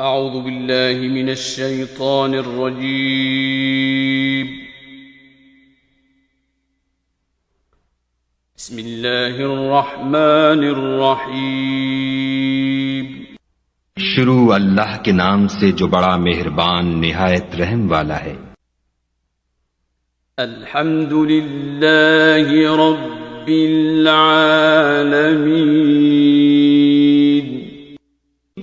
أعوذ بالله من الشيطان الرجيم. بسم الله الرحمن الرحيم. شروع اللہ کے نام سے جو بڑا مہربان نہایت رحم والا ہے. الحمد لله رب العالمين.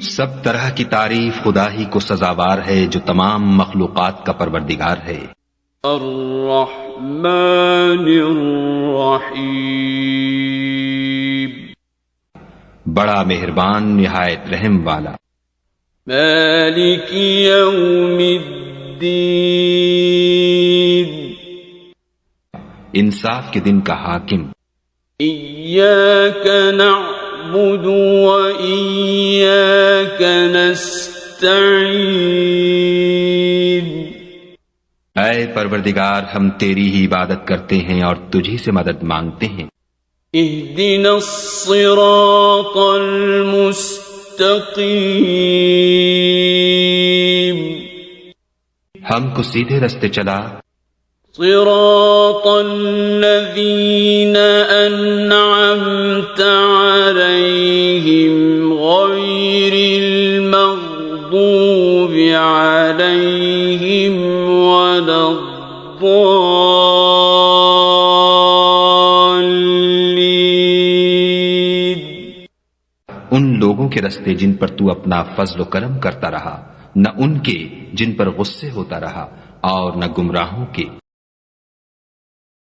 سب طرح کی تعریف خدا ہی کو سزاوار ہے جو تمام مخلوقات کا پروردگار ہے. الرحمن الرحیم. بڑا مہربان نہایت رحم والا. مالک یوم الدین. انصاف کے دن کا حاکم. ایاک نعبد و ایاک نستعین. اے پروردگار ہم تیری ہی عبادت کرتے ہیں اور تجھی سے مدد مانگتے ہیں. اہدنا الصراط المستقیم. ہم کو سیدھے رستے چلا. صراط الذین انعمت علیہم غیر المغضوب علیہم ولا الضالین. ان لوگوں کے رستے جن پر تو اپنا فضل و کرم کرتا رہا، نہ ان کے جن پر غصے ہوتا رہا، اور نہ گمراہوں کے